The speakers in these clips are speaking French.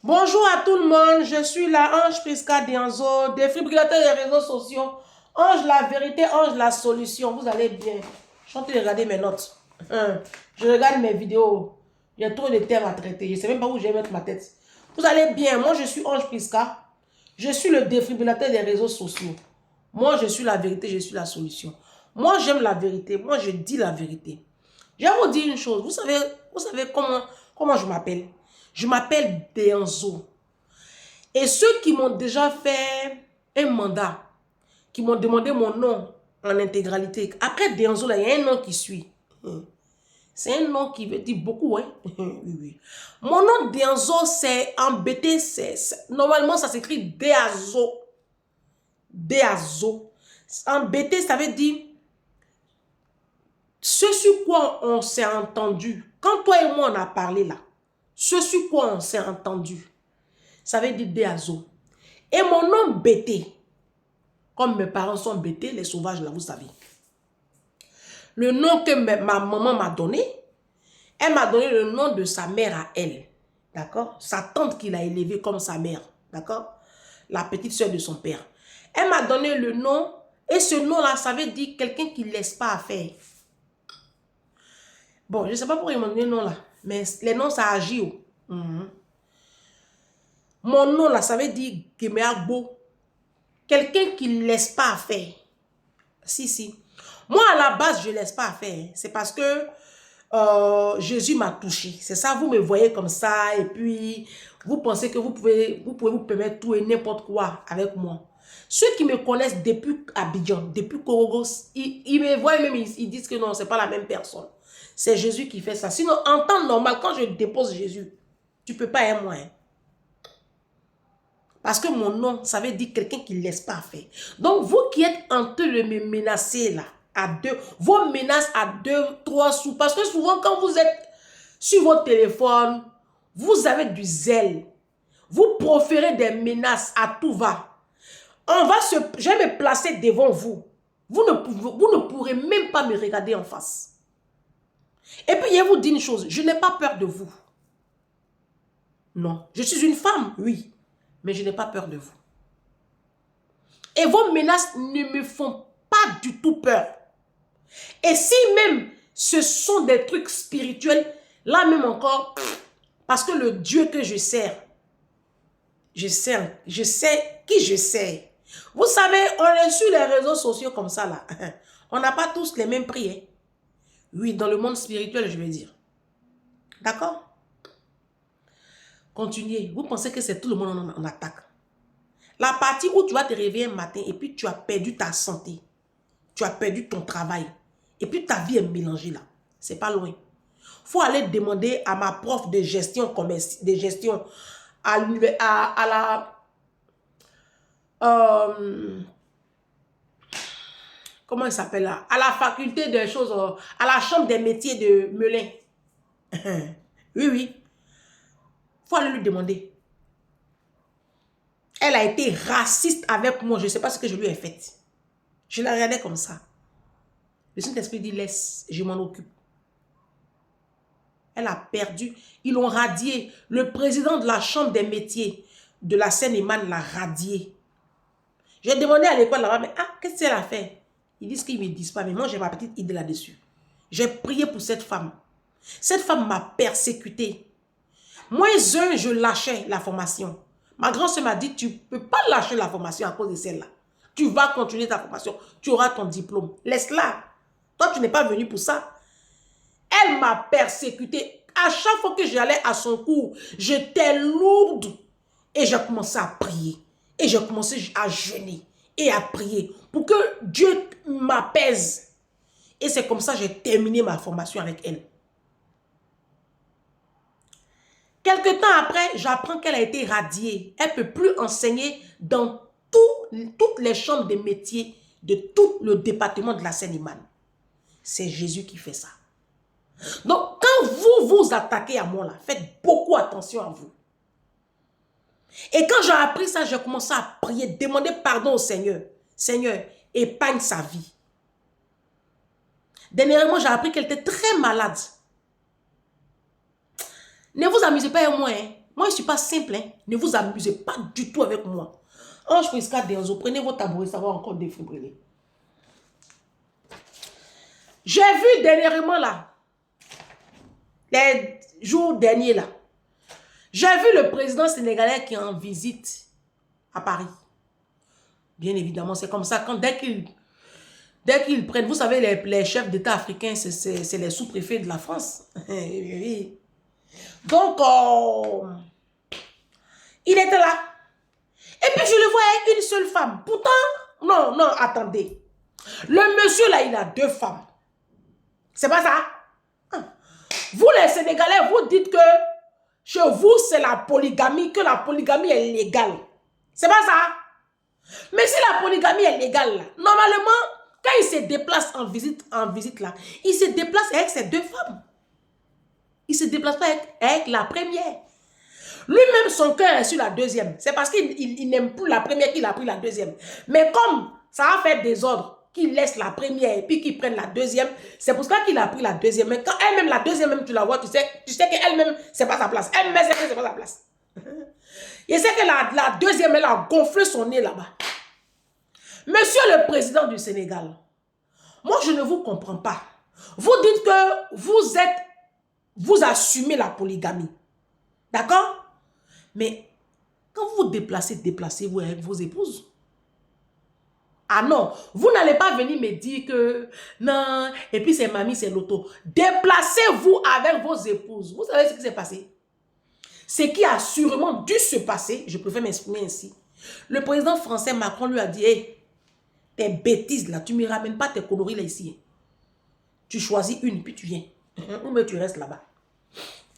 Bonjour à tout le monde, je suis la Ange Prisca Dianzo, défibrillateur des réseaux sociaux. Ange la vérité, Ange la solution. Vous allez bien. Je suis en train de regarder mes notes. Je regarde mes vidéos. J'ai trop de thèmes à traiter. Je ne sais même pas où je vais mettre ma tête. Vous allez bien. Moi, je suis Ange Prisca. Je suis le défibrillateur des réseaux sociaux. Moi, je suis la vérité, je suis la solution. Moi, j'aime la vérité. Moi, je dis la vérité. Je vais vous dire une chose. Vous savez comment je m'appelle? Je m'appelle Dianzo. Et ceux qui m'ont déjà fait un mandat, qui m'ont demandé mon nom en intégralité, après Dianzo, là, il y a un nom qui suit. C'est un nom qui veut dire beaucoup, hein? Oui, oui. Mon nom Dianzo, c'est embêté, normalement, ça s'écrit Deazo. Deazo. Embêté, ça veut dire ce sur quoi on s'est entendu. Quand toi et moi, on a parlé là, ce sur quoi on s'est entendu, ça veut dire Deazo. Et mon nom Bété, comme mes parents sont bêtés, les sauvages là, vous savez. Le nom que ma maman m'a donné, elle m'a donné le nom de sa mère à elle. D'accord? Sa tante qui l'a élevée comme sa mère. D'accord? La petite soeur de son père. Elle m'a donné le nom, et ce nom-là, ça veut dire quelqu'un qui ne laisse pas à faire. Bon, je ne sais pas pourquoi ils m'ont donné le nom là, mais les noms, ça agit. Mon nom là, ça veut dire Gemeagbo. Quelqu'un qui ne laisse pas à faire. Si, si. Moi, à la base, je ne laisse pas faire. C'est parce que Jésus m'a touché. C'est ça, vous me voyez comme ça. Et puis, vous pensez que vous pouvez vous permettre tout et n'importe quoi avec moi. Ceux qui me connaissent depuis Abidjan, depuis Korogos, ils me voient même, ils disent que non, ce n'est pas la même personne. C'est Jésus qui fait ça. Sinon, en temps normal, quand je dépose Jésus, tu ne peux pas être moi. Hein. Parce que mon nom, ça veut dire quelqu'un qui ne laisse pas faire. Donc, vous qui êtes en train de me menacer là, vos menaces à 2, 3 sous. Parce que souvent, quand vous êtes sur votre téléphone, vous avez du zèle. Vous proférez des menaces à tout va. Je vais me placer devant vous. Vous ne pourrez même pas me regarder en face. Et puis, je vais vous dire une chose. Je n'ai pas peur de vous. Non. Je suis une femme, oui. Mais je n'ai pas peur de vous. Et vos menaces ne me font pas du tout peur. Et si même ce sont des trucs spirituels, là même encore, parce que le Dieu que je sais qui je sais. Vous savez, on est sur les réseaux sociaux comme ça là. On n'a pas tous les mêmes prix. Hein? Oui, dans le monde spirituel, je veux dire. D'accord? Continuez. Vous pensez que c'est tout le monde en attaque. La partie où tu vas te réveiller un matin et puis tu as perdu ta santé. Tu as perdu ton travail. Et puis ta vie est mélangée là. C'est pas loin. Faut aller demander à ma prof de gestion à la comment il s'appelle là? À la faculté des choses, à la chambre des métiers de Melun. Oui, oui. Faut aller lui demander. Elle a été raciste avec moi. Je ne sais pas ce que je lui ai fait. Je la regardais comme ça. Le Saint-Esprit dit laisse, je m'en occupe. Elle a perdu. Ils l'ont radié. Le président de la chambre des métiers de la Seine-et-Marne l'a radié. J'ai demandé à l'école là-bas, mais qu'est-ce qu'elle a fait? Ils disent qu'ils ne me disent pas, mais moi j'ai ma petite idée là-dessus. J'ai prié pour cette femme. Cette femme m'a persécutée. Moi, je lâchais la formation. Ma grand-sœur m'a dit, tu ne peux pas lâcher la formation à cause de celle-là. Tu vas continuer ta formation. Tu auras ton diplôme. Laisse-la. Toi, tu n'es pas venu pour ça. Elle m'a persécutée. À chaque fois que j'allais à son cours, j'étais lourde. Et j'ai commencé à prier. Et j'ai commencé à jeûner et à prier pour que Dieu m'apaise. Et c'est comme ça que j'ai terminé ma formation avec elle. Quelque temps après, j'apprends qu'elle a été radiée. Elle ne peut plus enseigner dans toutes les chambres de métiers de tout le département de la Seine-et-Marne. C'est Jésus qui fait ça. Donc, quand vous vous attaquez à moi, là, faites beaucoup attention à vous. Et quand j'ai appris ça, j'ai commencé à prier, demander pardon au Seigneur. Seigneur, épargne sa vie. Dernièrement, j'ai appris qu'elle était très malade. Ne vous amusez pas avec moi. Hein. Moi, je ne suis pas simple. Hein. Ne vous amusez pas du tout avec moi. Ange Prisca Denzo, prenez vos tabourets, ça va encore défibriller. J'ai vu dernièrement là, les jours derniers là, j'ai vu le président sénégalais qui est en visite à Paris. Bien évidemment, c'est comme ça. Dès qu'ils prennent, vous savez, les chefs d'État africains, c'est les sous-préfets de la France. Donc, il était là. Et puis, je le vois avec une seule femme. Pourtant, non, attendez. Le monsieur là, il a 2 femmes. C'est pas ça? Vous, les Sénégalais, vous dites que chez vous, c'est la polygamie, que la polygamie est légale. C'est pas ça? Mais si la polygamie est légale, là, normalement, quand il se déplace en visite là, il se déplace avec ses 2 femmes. Il se déplace pas avec la première. Lui-même, son cœur est sur la deuxième. C'est parce qu'il n'aime plus la première qu'il a pris la deuxième. Mais comme ça a fait désordre, qu'il laisse la première et puis qu'il prenne la deuxième, c'est pour ça qu'il a pris la deuxième. Mais quand elle-même, la deuxième, même, tu la vois, tu sais qu'elle-même, c'est pas sa place. Elle-même, c'est que c'est pas sa place. Et c'est que la deuxième, elle a gonflé son nez là-bas. Monsieur le président du Sénégal, moi, je ne vous comprends pas. Vous dites que vous assumez la polygamie. D'accord? Mais quand vous vous déplacez-vous avec vos épouses. Ah non, vous n'allez pas venir me dire que non, et puis c'est mamie, c'est l'auto. Déplacez-vous avec vos épouses. Vous savez ce qui s'est passé? Ce qui a sûrement dû se passer, je préfère m'exprimer ainsi. Le président français Macron lui a dit, hey, tes bêtises là, tu ne me ramènes pas tes conneries là ici. Tu choisis une, puis tu viens. Ou mais tu restes là-bas.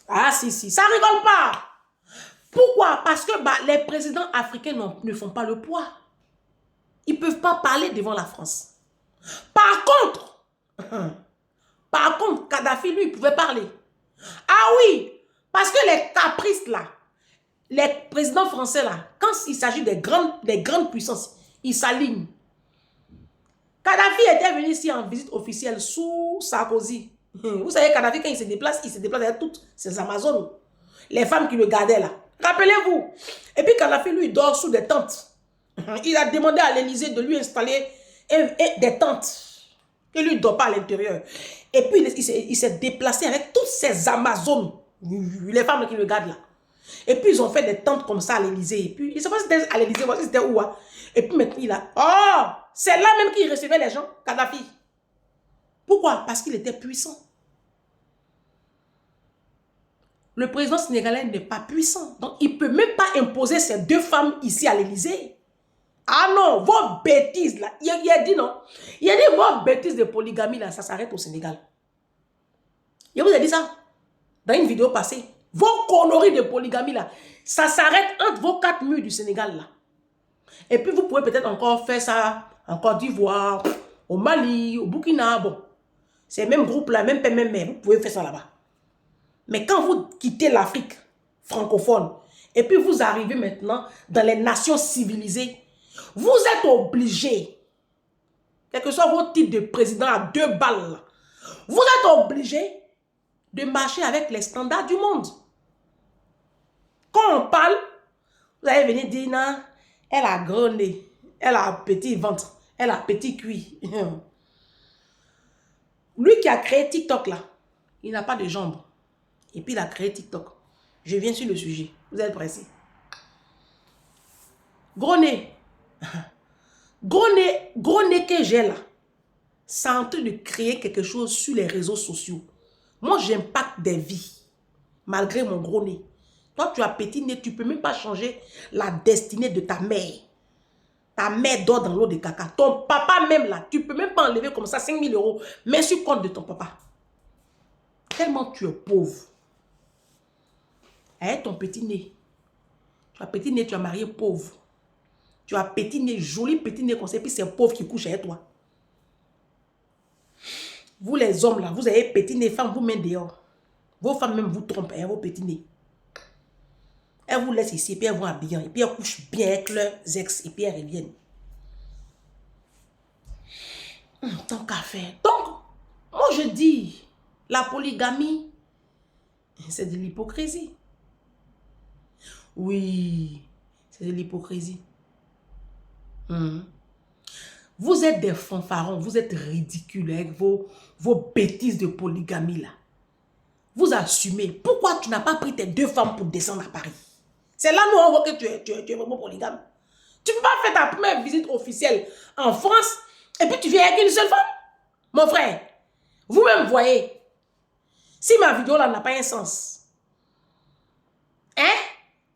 Ah si, ça rigole pas. Pourquoi? Parce que les présidents africains ne font pas le poids. Ils ne peuvent pas parler devant la France. Par contre, Kadhafi, lui, il pouvait parler. Ah oui, parce que les caprices là, les présidents français là, quand il s'agit des grandes puissances, ils s'alignent. Kadhafi était venu ici en visite officielle sous Sarkozy. Vous savez, Kadhafi, quand il se déplace avec toutes ces Amazones. Les femmes qui le gardaient là. Rappelez-vous. Et puis Kadhafi, lui, il dort sous des tentes. Il a demandé à l'Élysée de lui installer des tentes. Il ne lui dort pas à l'intérieur. Et puis, il s'est déplacé avec toutes ces Amazones. Les femmes qui le gardent là. Et puis, ils ont fait des tentes comme ça à l'Élysée. Et puis, je ne sais pas si c'était à l'Élysée, voici c'était où. Hein. Et puis, maintenant, il a... Oh! C'est là même qu'il recevait les gens, Kadhafi. Pourquoi? Parce qu'il était puissant. Le président sénégalais n'est pas puissant. Donc, il ne peut même pas imposer ces 2 femmes ici à l'Élysée. Ah non, vos bêtises là. Il a dit non. Il a dit vos bêtises de polygamie là, ça s'arrête au Sénégal. Il vous a dit ça dans une vidéo passée. Vos conneries de polygamie là, ça s'arrête entre vos 4 murs du Sénégal là. Et puis vous pouvez peut-être encore faire ça en Côte d'Ivoire, au Mali, au Burkina. Bon, c'est le même groupe là, même vous pouvez faire ça là-bas. Mais quand vous quittez l'Afrique francophone et puis vous arrivez maintenant dans les nations civilisées, vous êtes obligé, quel que soit votre type de président à 2 balles, vous êtes obligé de marcher avec les standards du monde. Quand on parle, vous allez venir dire, non, elle a gros nez, elle a un petit ventre, elle a un petit cuit. Lui qui a créé TikTok là, il n'a pas de jambes. Et puis il a créé TikTok. Je viens sur le sujet. Vous êtes pressés. Gros nez. Gros nez que j'ai là. C'est en train de créer quelque chose sur les réseaux sociaux. Moi, j'impacte des vies. Malgré mon gros nez. Toi, tu as petit nez. Tu ne peux même pas changer la destinée de ta mère. Ta mère dort dans l'eau de caca. Ton papa même là. Tu ne peux même pas enlever comme ça 5 000 €. Mais sur le compte de ton papa. Tellement tu es pauvre. Avec ton petit nez. Tu as petit nez, tu as marié pauvre. Tu as petit nez, joli petit nez comme ça. Et puis c'est pauvre qui couche avec toi. Vous les hommes là, vous avez petit nez, femmes vous mettez dehors. Vos femmes même vous trompent, hein, vos petits nez. Elles vous laissent ici, et puis elles vont habiller. Et puis elles couchent bien avec leurs ex, et puis elles reviennent. Tant qu'à faire. Donc, moi je dis, la polygamie, c'est de l'hypocrisie. Oui, c'est de l'hypocrisie. Vous êtes des fanfarons, vous êtes ridicules avec vos bêtises de polygamie là. Vous assumez. Pourquoi tu n'as pas pris tes 2 femmes pour descendre à Paris? C'est là où on voit que tu es vraiment polygame. Tu ne peux pas faire ta première visite officielle en France et puis tu viens avec une seule femme. Mon frère, vous-même voyez, si ma vidéo là n'a pas un sens, hein?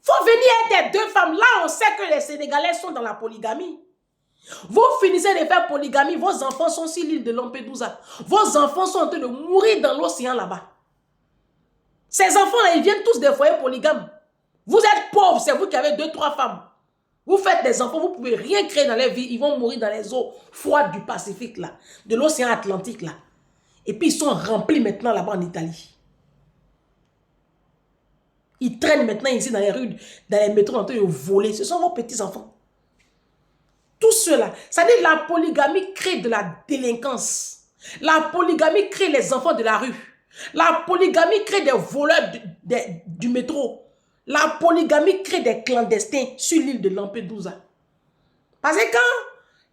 Faut venir avec tes 2 femmes. Là, on sait que les Sénégalais sont dans la polygamie. Vous finissez de faire polygamie, vos enfants sont sur l'île de Lampedusa. Vos enfants sont en train de mourir dans l'océan là-bas. Ces enfants-là, ils viennent tous des foyers polygames. Vous êtes pauvres, c'est vous qui avez 2, 3 femmes. Vous faites des enfants, vous ne pouvez rien créer dans leur vie. Ils vont mourir dans les eaux froides du Pacifique, là, de l'océan Atlantique. Là. Et puis, ils sont remplis maintenant là-bas en Italie. Ils traînent maintenant ici dans les rues, dans les métros en train de voler. Ce sont vos petits-enfants. Tout cela, ça dit la polygamie crée de la délinquance. La polygamie crée les enfants de la rue. La polygamie crée des voleurs du métro. La polygamie crée des clandestins sur l'île de Lampedusa. Parce que quand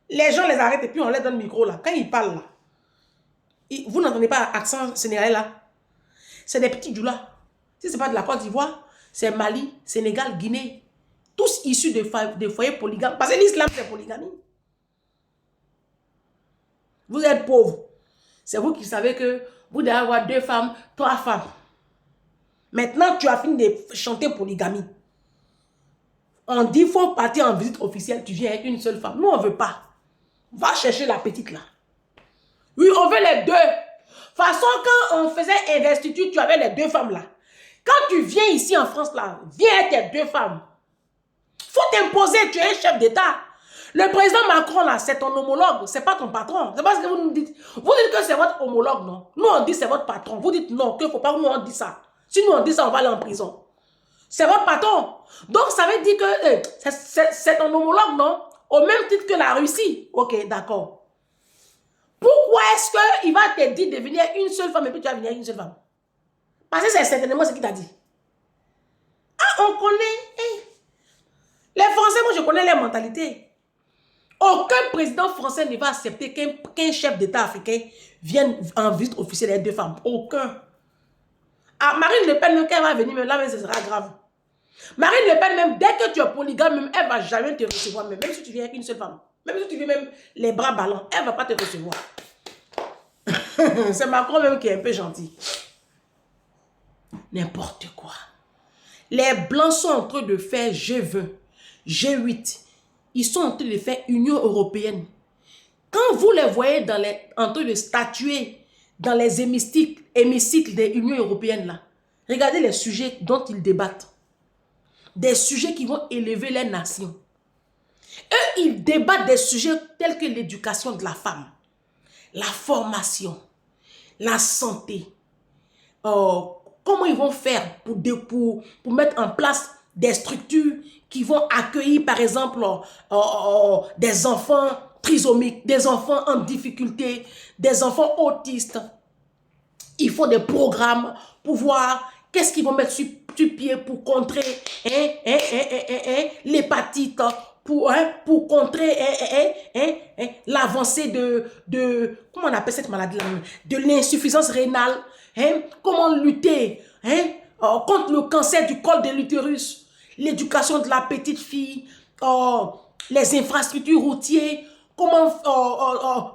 les gens les arrêtent et puis on les donne le micro là, quand ils parlent là, vous n'entendez pas accent sénégalais là. C'est des petits doulas. Si ce n'est pas de la Côte d'Ivoire, c'est Mali, Sénégal, Guinée. Tous issus de foyers polygames. Parce que l'islam, c'est polygamie. Vous êtes pauvres. C'est vous qui savez que vous devez avoir 2 femmes, 3 femmes. Maintenant, tu as fini de chanter polygamie. On dit qu'il faut partir en visite officielle, tu viens avec une seule femme. Nous, on ne veut pas. Va chercher la petite là. Oui, on veut les 2. De toute façon, quand on faisait investiture, tu avais les 2 femmes là. Quand tu viens ici en France là, viens avec tes 2 femmes. Faut t'imposer, tu es un chef d'État. Le président Macron, là, c'est ton homologue, c'est pas ton patron. C'est pas ce que vous nous dites. Vous dites que c'est votre homologue, non? Nous, on dit c'est votre patron. Vous dites non, qu'il ne faut pas que nous, on dit ça. Si nous, on dit ça, on va aller en prison. C'est votre patron. Donc, ça veut dire que c'est ton homologue, non? Au même titre que la Russie. Ok, d'accord. Pourquoi est-ce qu'il va te dire de venir avec une seule femme et puis tu vas venir avec une seule femme? Parce que c'est certainement ce qu'il t'a dit. Ah, on connaît... Hey. Les Français, moi, je connais leur mentalité. Aucun président français ne va accepter qu'un chef d'État africain vienne en visite officielle avec 2 femmes. Aucun. Ah, Marine Le Pen, même quand elle va venir, même là, même, ce sera grave. Marine Le Pen, même dès que tu es polygame, même, elle ne va jamais te recevoir, même si tu viens avec une seule femme. Même si tu viens même les bras ballants, elle ne va pas te recevoir. C'est Macron même qui est un peu gentil. N'importe quoi. Les Blancs sont en train de faire G20, G8. Ils sont en train de faire Union européenne. Quand vous les voyez en train de statuer dans les hémicycles de l'Union européenne, là, regardez les sujets dont ils débattent. Des sujets qui vont élever les nations. Eux, ils débattent des sujets tels que l'éducation de la femme, la formation, la santé. Comment ils vont faire pour mettre en place des structures qui vont accueillir, par exemple, des enfants trisomiques, des enfants en difficulté, des enfants autistes. Il faut des programmes pour voir qu'est-ce qu'ils vont mettre sur pied pour contrer l'hépatite, pour contrer l'avancée de comment on appelle cette maladie-là, de l'insuffisance rénale, comment lutter contre le cancer du col de l'utérus, l'éducation de la petite fille, les infrastructures routières, comment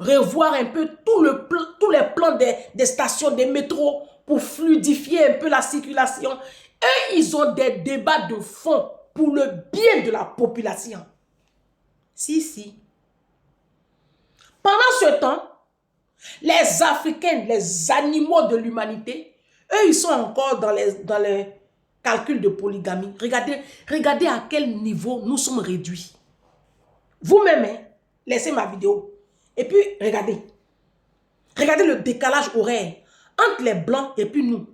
revoir un peu tous les plans des stations, des métros pour fluidifier un peu la circulation. Eux, ils ont des débats de fond pour le bien de la population. Si. Pendant ce temps, les Africains, les animaux de l'humanité, eux, ils sont encore dans les calculs de polygamie. Regardez à quel niveau nous sommes réduits. Vous-même, laissez ma vidéo. Et puis, regardez. Regardez le décalage horaire entre les Blancs et puis nous.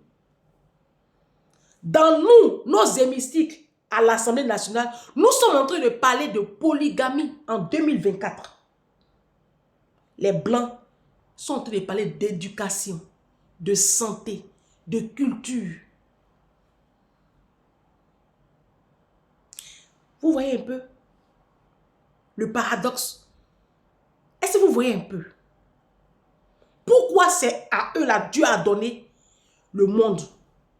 Dans nos hémicycles à l'Assemblée nationale, nous sommes en train de parler de polygamie en 2024. Les Blancs sont en train de parler d'éducation, de santé, de culture. Vous voyez un peu le paradoxe? Est-ce que vous voyez un peu? Pourquoi c'est à eux là, Dieu a donné le monde?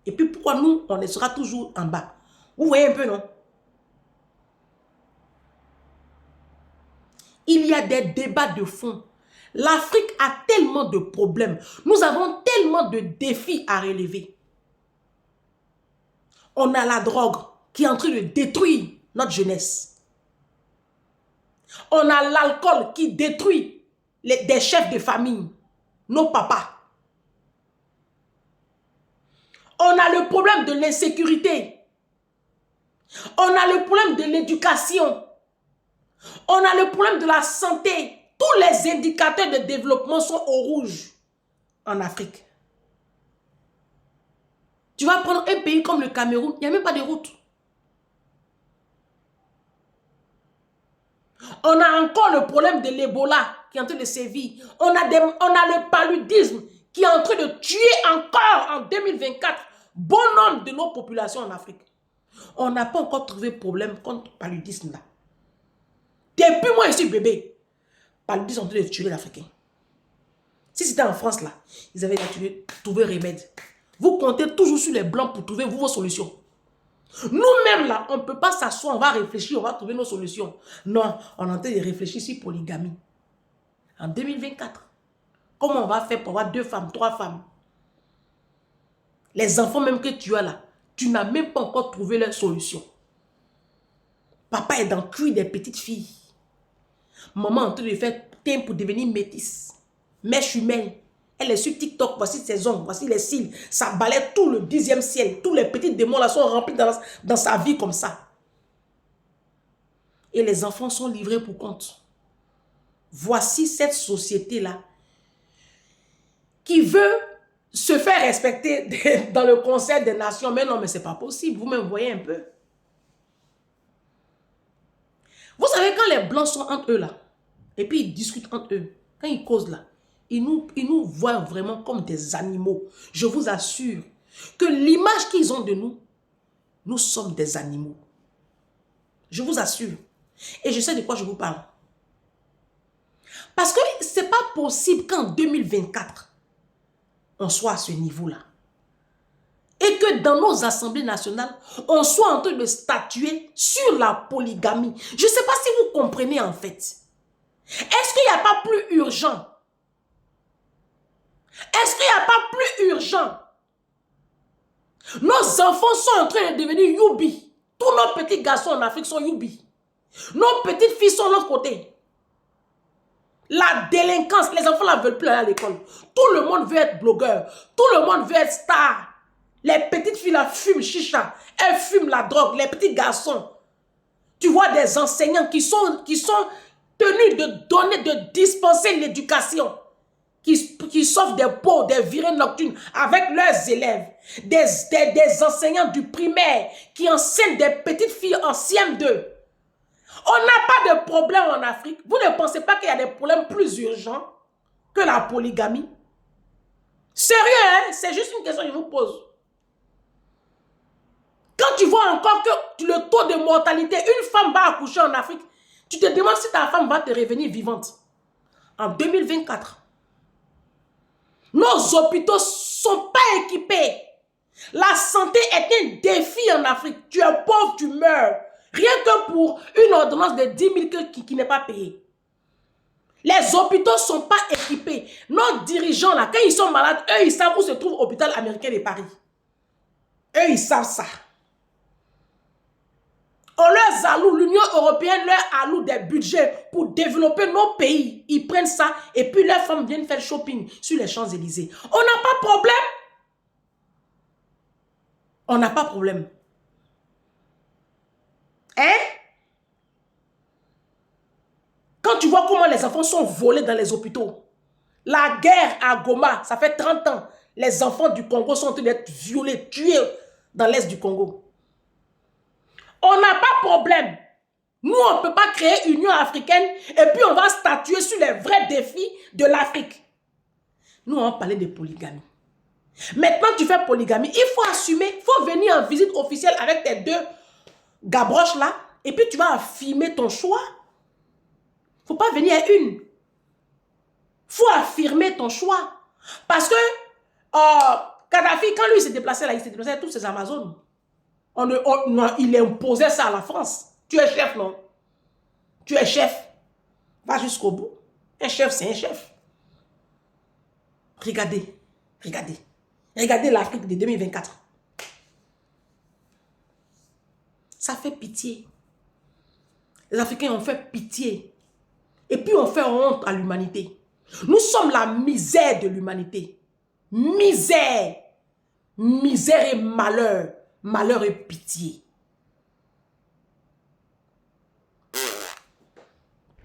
Et puis pourquoi nous, on sera toujours en bas? Vous voyez un peu, non? Il y a des débats de fond. L'Afrique a tellement de problèmes. Nous avons tellement de défis à relever. On a la drogue qui est en train de détruire notre jeunesse. On a l'alcool qui détruit des chefs de famille, nos papas. On a le problème de l'insécurité. On a le problème de l'éducation. On a le problème de la santé. Tous les indicateurs de développement sont au rouge en Afrique. Tu vas prendre un pays comme le Cameroun, il n'y a même pas de route. On a encore le problème de l'Ebola qui est en train de sévir. On a le paludisme qui est en train de tuer encore en 2024 bon nombre de nos populations en Afrique. On n'a pas encore trouvé problème contre le paludisme là. Depuis moi, je suis bébé. Paludisme en train de tuer l'Africain. Si c'était en France là, ils avaient trouvé remède. Vous comptez toujours sur les blancs pour trouver vos solutions. Nous-mêmes là, on ne peut pas s'asseoir, on va réfléchir, on va trouver nos solutions. Non, on est en train de réfléchir sur polygamie. En 2024, comment on va faire pour avoir 2 femmes, 3 femmes? Les enfants même que tu as là, tu n'as même pas encore trouvé leur solution. Papa est dans le cul des petites filles. Maman est en train de faire teint pour devenir métisse. Mèche humaine. Elle est sur TikTok, voici ses ongles, voici les cils. Ça balaie tout le 10e ciel. Tous les petits démons là sont remplis dans sa vie comme ça. Et les enfants sont livrés pour compte. Voici cette société-là qui veut se faire respecter dans le Conseil des Nations. Mais non, mais c'est pas possible. Vous-même voyez un peu. Vous savez, quand les Blancs sont entre eux là, et puis ils discutent entre eux, quand ils causent là, ils nous voient vraiment comme des animaux. Je vous assure que l'image qu'ils ont de nous, nous sommes des animaux. Je vous assure. Et je sais de quoi je vous parle. Parce que ce n'est pas possible qu'en 2024, on soit à ce niveau-là. Et que dans nos assemblées nationales, on soit en train de statuer sur la polygamie. Je ne sais pas si vous comprenez en fait. Est-ce qu'il n'y a pas plus urgent? Est-ce qu'il n'y a pas plus urgent? Nos enfants sont en train de devenir youbi. Tous nos petits garçons en Afrique sont youbi. Nos petites filles sont de l'autre côté. La délinquance, les enfants ne veulent plus aller à l'école. Tout le monde veut être blogueur. Tout le monde veut être star. Les petites filles là fument chicha. Elles fument la drogue. Les petits garçons. Tu vois des enseignants qui sont tenus de donner, de dispenser l'éducation. Qui sauvent des pots, des virées nocturnes avec leurs élèves. Des enseignants du primaire qui enseignent des petites filles en CM2. On n'a pas de problème en Afrique. Vous ne pensez pas qu'il y a des problèmes plus urgents que la polygamie? Sérieux, hein? C'est juste une question que je vous pose. Quand tu vois encore que le taux de mortalité, une femme va accoucher en Afrique, tu te demandes si ta femme va te revenir vivante. En 2024, nos hôpitaux ne sont pas équipés. La santé est un défi en Afrique. Tu es pauvre, tu meurs. Rien que pour une ordonnance de 10 000 qui n'est pas payée. Les hôpitaux ne sont pas équipés. Nos dirigeants, là, quand ils sont malades, eux, ils savent où se trouve l'hôpital américain de Paris. Eux, ils savent ça. On leur alloue, l'Union européenne leur alloue des budgets pour développer nos pays. Ils prennent ça et puis leurs femmes viennent faire shopping sur les Champs-Élysées. On n'a pas de problème. On n'a pas de problème. Hein? Quand tu vois comment les enfants sont volés dans les hôpitaux, la guerre à Goma, ça fait 30 ans, les enfants du Congo sont en train d'être violés, tués dans l'est du Congo. On n'a pas de problème. Nous, on ne peut pas créer une Union africaine et puis on va statuer sur les vrais défis de l'Afrique. Nous, on va parler de polygamie. Maintenant, tu fais polygamie, il faut assumer, il faut venir en visite officielle avec tes 2 gabroches là et puis tu vas affirmer ton choix. Faut pas venir à une. Faut affirmer ton choix. Parce que Kadhafi, quand lui s'est déplacé là, il s'est déplacé avec tous ses Amazones. Il imposait ça à la France. Tu es chef, non? Tu es chef. Va jusqu'au bout. Un chef, c'est un chef. Regardez. Regardez. Regardez l'Afrique de 2024. Ça fait pitié. Les Africains ont fait pitié. Et puis on fait honte à l'humanité. Nous sommes la misère de l'humanité. Misère. Misère et malheur. Malheur et pitié.